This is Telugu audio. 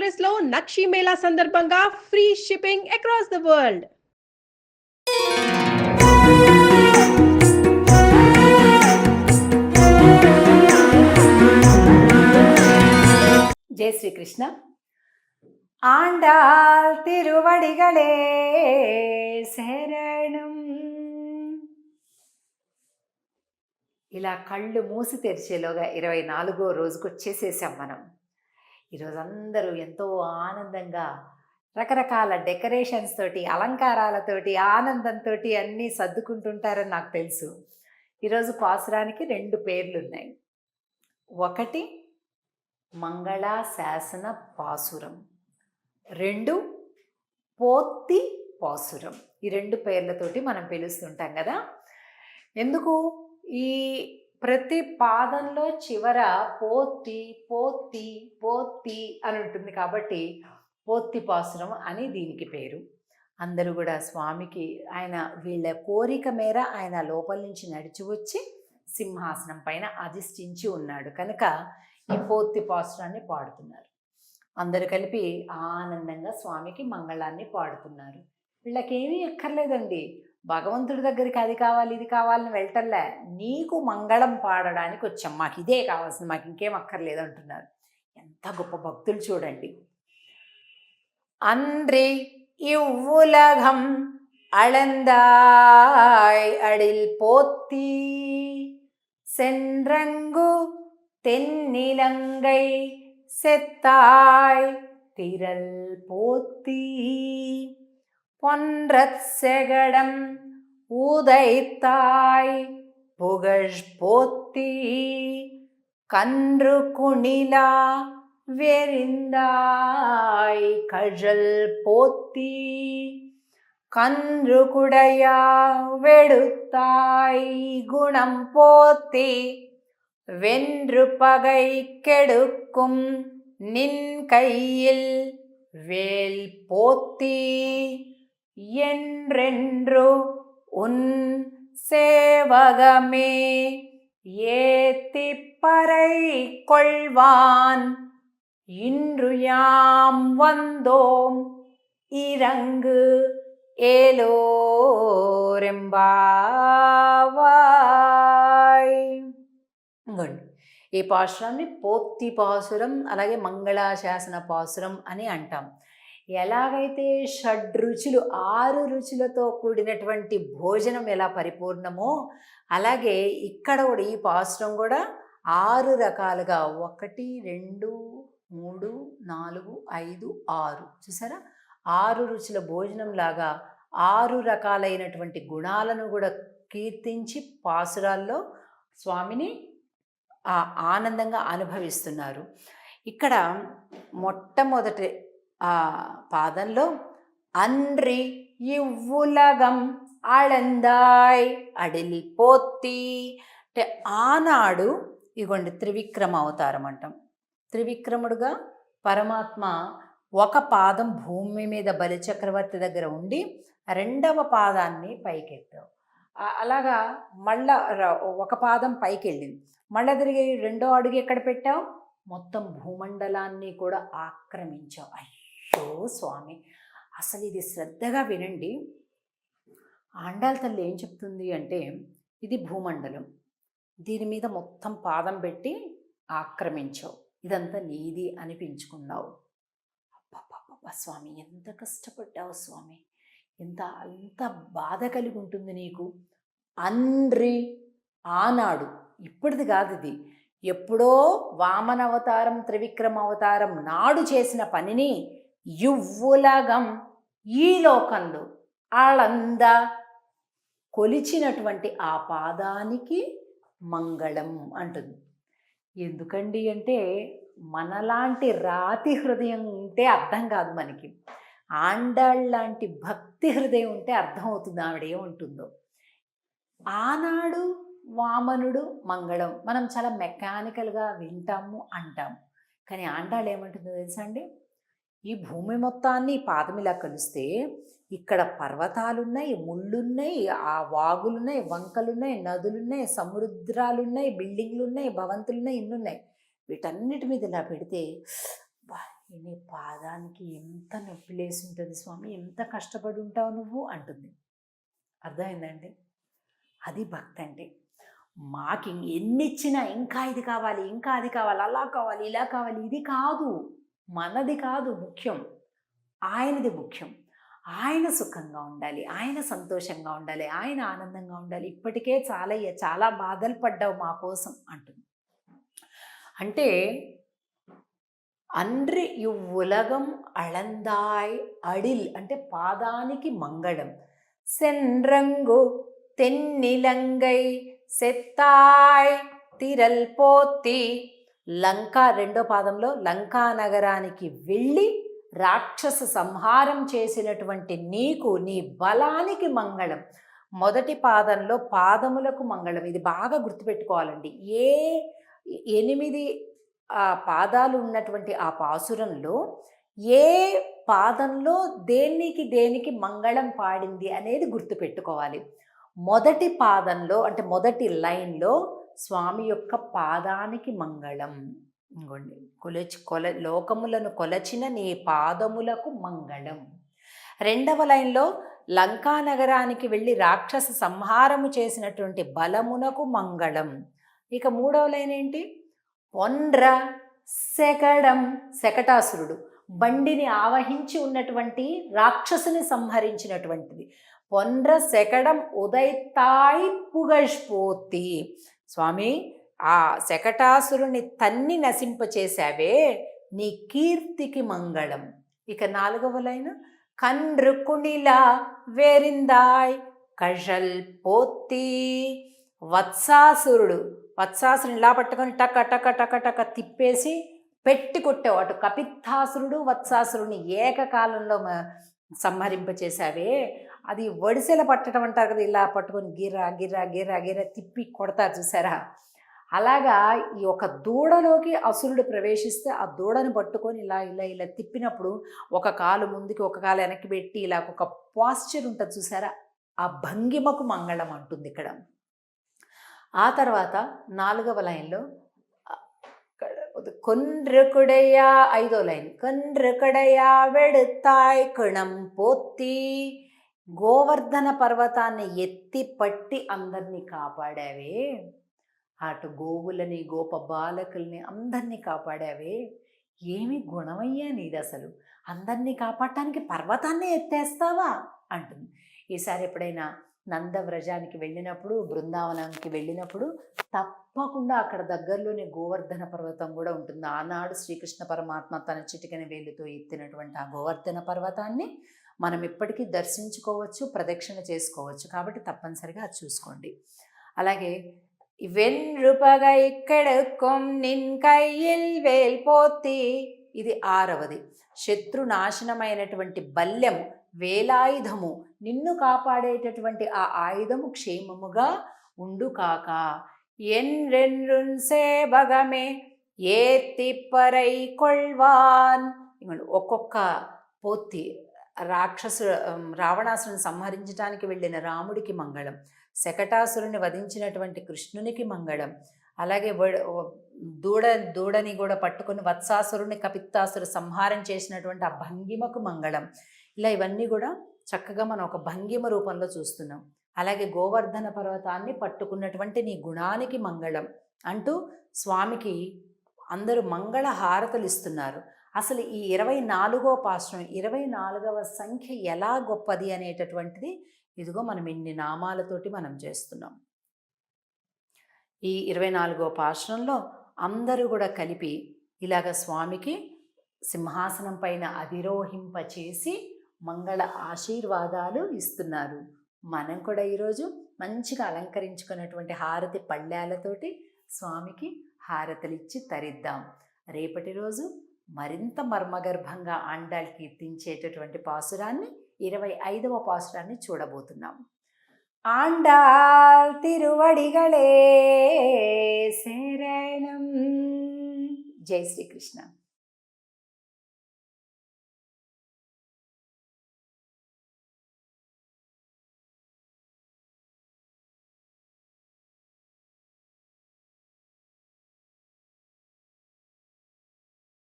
ఎక్స్‌ప్రెస్‌లో నక్షి మేళా సందర్భంగా free shipping across the world. జై శ్రీకృష్ణ. ఆండాల్ తిరువడిగలే శరణం. ఇలా కళ్ళు మూసి తెరిచేలోగా 24వ రోజుకు వచ్చేసేసాం మనం. ఈరోజు అందరూ ఎంతో ఆనందంగా రకరకాల డెకరేషన్స్ తోటి, అలంకారాలతోటి, ఆనందంతో అన్నీ సర్దుకుంటుంటారని నాకు తెలుసు. ఈరోజు పాసురానికి 2 పేర్లు ఉన్నాయి. ఒకటి మంగళాశాసన పాసురం, 2 పోత్తి పాసురం. ఈ 2 పేర్లతోటి మనం పిలుస్తుంటాం కదా. ఎందుకు ఈ ప్రతి పాదంలో చివర పోత్తి పోత్తి పోత్తి అని ఉంటుంది కాబట్టి పోత్తి పాసురం అని దీనికి పేరు. అందరూ కూడా స్వామికి ఆయన వీళ్ళ కోరిక మేర ఆయన లోపల నుంచి నడిచి వచ్చి సింహాసనం పైన అధిష్ఠించి ఉన్నాడు కనుక ఈ పోత్తి పాసురాన్ని పాడుతున్నారు. అందరూ కలిపి ఆనందంగా స్వామికి మంగళాన్ని పాడుతున్నారు. వీళ్ళకేమీ ఎక్కర్లేదండి, భగవంతుడి దగ్గరికి అది కావాలి ఇది కావాలని వెళ్ళటంలే, నీకు మంగళం పాడడానికి వచ్చాం, మాకు ఇదే కావాల్సింది, మాకు ఇంకేం అక్కర్లేదు అంటున్నారు. ఎంత గొప్ప భక్తులు చూడండి. அன்றி இவ்வுலகம் அளந்தாய் அடில் போத்தி சென்றங்கு தென்னிலங்கை செத்தாய் திரள் போத்தி பொன்றச் செகடம் ஊதைத்தாய் புகழ் போத்தி கன்று குணிலா வெறிந்தாய் கழல் போத்தி கன்று குடையா வெடுத்தாய் குணம் போத்தி வென்று பகை கெடுக்கும் நின் கையில் வேல் போத்தி என்றென்று உன் சேவகமே ஏத்திப்பறை கொள்வான் இன்று யாம் வந்தோம் இறங்கு ఏలోరెంబావాయ్. ఈ పాసురాన్ని పోత్తి పాసురం అలాగే మంగళాశాసన పాసురం అని అంటాం. ఎలాగైతే షడ్రుచులు 6 రుచులతో కూడినటువంటి భోజనం ఎలా పరిపూర్ణమో అలాగే ఇక్కడ కూడా ఈ పాసురం కూడా 6 రకాలుగా 1 2 3 4 5 6 చూసారా, 6 రుచుల భోజనం లాగా 6 రకాలైనటువంటి గుణాలను కూడా కీర్తించి పాసురాల్లో స్వామిని ఆనందంగా అనుభవిస్తున్నారు. ఇక్కడ మొట్టమొదటి పాదంలో అన్రి ఇవ్వులగం అళందాయ్ అడిల్ పోత్తి అంటే ఆనాడు ఇగోండి త్రివిక్రమ అవతారం అంటాం. త్రివిక్రముడుగా పరమాత్మ ఒక పాదం భూమి మీద బలిచక్రవర్తి దగ్గర ఉండి 2వ పాదాన్ని పైకెత్తావు. అలాగా మళ్ళా ఒక పాదం పైకి వెళ్ళింది, మళ్ళీ తిరిగి 2వ అడుగు ఎక్కడ పెట్టావు, మొత్తం భూమండలాన్ని కూడా ఆక్రమించావు. అయ్యో స్వామి, అసలు ఇది శ్రద్ధగా వినండి. ఆండాళ్ళ తల్లి ఏం చెప్తుంది అంటే, ఇది భూమండలం, దీని మీద మొత్తం పాదం పెట్టి ఆక్రమించావు, ఇదంతా నీది అనిపించుకున్నావు. అబ్బా స్వామి, ఎంత కష్టపడ్డావు స్వామి, అంత బాధ కలిగి ఉంటుంది నీకు. అన్రి ఆనాడు, ఇప్పటిది కాదు, ఇది ఎప్పుడో వామన అవతారం త్రివిక్రమ అవతారం నాడు చేసిన పనిని యువ్వులగం ఈ లోకంలో ఆళంద కొలిచినటువంటి ఆ పాదానికి మంగళం అంటుంది. ఎందుకండి అంటే మనలాంటి రాతి హృదయం ఉంటే అర్థం కాదు మనకి, ఆండాళ్ళలాంటి భక్తి హృదయం ఉంటే అర్థమవుతుంది ఆవిడ ఏముంటుందో. ఆనాడు వామనుడు మంగళం మనం చాలా మెకానికల్గా వింటాము అంటాము, కానీ ఆండాళ్ళు ఏమంటుందో తెలుసా అండి, ఈ భూమి మొత్తాన్ని పాదం ఇలా కలిస్తే ఇక్కడ పర్వతాలున్నాయి, ముళ్ళున్నాయి, ఆ వాగులున్నాయి, వంకలున్నాయి, నదులున్నాయి, సముద్రాలున్నాయి, బిల్డింగ్లున్నాయి, భవంతులున్నాయి, ఇన్నున్నాయి. వీటన్నిటి మీద ఇలా పెడితే ఎన్ని పాదానికి ఎంత నొప్పి లేసి ఉంటుంది స్వామి, ఎంత కష్టపడి ఉంటావు నువ్వు అంటుంది. అర్థమైందండి? అది భక్తి అంటే. మాకు ఎన్ని ఇచ్చినా ఇంకా ఇది కావాలి, ఇంకా అది కావాలి, అలా కావాలి, ఇలా కావాలి, ఇది కాదు, మనది కాదు ముఖ్యం, ఆయనది ముఖ్యం. ఆయన సుఖంగా ఉండాలి, ఆయన సంతోషంగా ఉండాలి, ఆయన ఆనందంగా ఉండాలి. ఇప్పటికే చాలా బాధలు పడ్డావు మా కోసం అంటుంది. అంటే అన్రి ఇవ్వులగం అళందాయ్ అడిల్ అంటే పాదానికి మంగళం. సెన్రంగు తెన్నిలంగై సెత్తాయ్ తిరల్ పోతి. లంక రెండో పాదంలో లంకా నగరానికి వెళ్ళి రాక్షస సంహారం చేసినటువంటి నీకు, నీ బలానికి మంగళం. మొదటి పాదంలో పాదములకు మంగళం. ఇది బాగా గుర్తుపెట్టుకోవాలండి. 8 పాదాలు ఉన్నటువంటి ఆ పాసురంలో ఏ పాదంలో దేనికి మంగళం పాడింది అనేది గుర్తుపెట్టుకోవాలి. మొదటి పాదంలో అంటే మొదటి లైన్లో స్వామి యొక్క పాదానికి మంగళం. ఇంకోండి, లోకములను కొలచిన నీ పాదములకు మంగళం. రెండవ లైన్లో లంకా నగరానికి వెళ్ళి రాక్షస సంహారము చేసినటువంటి బలమునకు మంగళం. ఇక మూడవ లైన్ ఏంటి? పొండ్ర శకడం, శకటాసురుడు బండిని ఆవహించి ఉన్నటువంటి రాక్షసుని సంహరించినటువంటిది. పొండ్ర శకడం ఉదయతాయి పుగష్పోతి. స్వామి, ఆ శకటాసురుని తన్ని నశింపచేశావే, నీ కీర్తికి మంగళం. ఇక నాలుగవ లైన్ కన్రు కుణిలా వేరిందాయ్ కషల్ పోతి. వత్సాసురుని ఇలా పట్టుకొని టక టక టక టక తిప్పేసి పెట్టి కొట్టావు. అటు కపిత్తాసురుడు వత్సాసురుని ఏకకాలంలో సంహరింపచేశావే. అది వడిసెల పట్టడం అంటారు కదా, ఇలా పట్టుకొని గిర్రా గిర్రా గిర్రా గిర్రా తిప్పి కొడతారు చూసారా. అలాగా ఈ ఒక దూడలోకి అసురుడు ప్రవేశిస్తే ఆ దూడను పట్టుకొని ఇలా ఇలా ఇలా తిప్పినప్పుడు ఒక కాలు ముందుకి ఒక కాలు వెనక్కి పెట్టి ఇలా ఒక పాస్చర్ ఉంటుంది చూసారా, ఆ భంగిమకు మంగళం అంటుంది ఇక్కడ. ఆ తర్వాత నాలుగవ లైన్లో కొన్రుకుడయా, ఐదో లైన్ కొన్రుకుడయా వెడుతాయ్ కణం పోతి. గోవర్ధన పర్వతాన్ని ఎత్తి పట్టి అందరినీ కాపాడావే, అటు గోవులని గోప బాలకుల్ని అందరినీ కాపాడావే. ఏమి గుణమయ్యా నీది అసలు, అందరినీ కాపాడటానికి పర్వతాన్నే ఎత్తేస్తావా అంటుంది. ఈసారి ఎప్పుడైనా నందవ్రజానికి వెళ్ళినప్పుడు, బృందావనానికి వెళ్ళినప్పుడు తప్పకుండా అక్కడ దగ్గరలోనే గోవర్ధన పర్వతం కూడా ఉంటుంది. ఆనాడు శ్రీకృష్ణ పరమాత్మ తన చిటికెన వేలుతో ఎత్తినటువంటి ఆ గోవర్ధన పర్వతాన్ని మనం ఇప్పటికీ దర్శించుకోవచ్చు, ప్రదక్షిణ చేసుకోవచ్చు. కాబట్టి తప్పనిసరిగా అది చూసుకోండి. అలాగే వెన్రుపగా ఇక్కడ నిన్ కయ్యిల్ వేల్పోతి, ఇది ఆరవది. శత్రు నాశనమైనటువంటి బల్యం, వేలాయుధము, నిన్ను కాపాడేటటువంటి ఆ ఆయుధము క్షేమముగా ఉండు కాక. ఎన్రెన్రున్ సేబగమే ఏ తిప్పరై కొల్వాన్. ఒక్కొక్క పోతి రావణాసురుని సంహరించడానికి వెళ్ళిన రాముడికి మంగళం, శకటాసురుని వధించినటువంటి కృష్ణునికి మంగళం, అలాగే దూడని కూడా పట్టుకుని వత్సాసురుని కపిత్తాసురు సంహారం చేసినటువంటి ఆ భంగిమకు మంగళం. ఇలా ఇవన్నీ కూడా చక్కగా మనం ఒక భంగిమ రూపంలో చూస్తున్నాం. అలాగే గోవర్ధన పర్వతాన్ని పట్టుకున్నటువంటి నీ గుణానికి మంగళం అంటూ స్వామికి అందరూ మంగళ హారతలు ఇస్తున్నారు. అసలు ఈ 24వ పాశ్రం, 24వ సంఖ్య ఎలా గొప్పది అనేటటువంటిది ఇదిగో మనం ఇన్ని నామాలతోటి మనం చేస్తున్నాం. ఈ 24వ పాశ్రంలో అందరూ కూడా కలిపి ఇలాగ స్వామికి సింహాసనం పైన అధిరోహింపచేసి మంగళ ఆశీర్వాదాలు ఇస్తున్నారు. మనం కూడా ఈరోజు మంచిగా అలంకరించుకున్నటువంటి హారతి పళ్ళాలతోటి స్వామికి హారతలిచ్చి తరిద్దాం. రేపటి రోజు మరింత మర్మగర్భంగా ఆండాళ్ కీర్తించేటటువంటి పాసురాన్ని 25వ పాసురాన్ని చూడబోతున్నాం. ఆండాళ్ తిరువడిగళే శరణం. జై శ్రీకృష్ణ.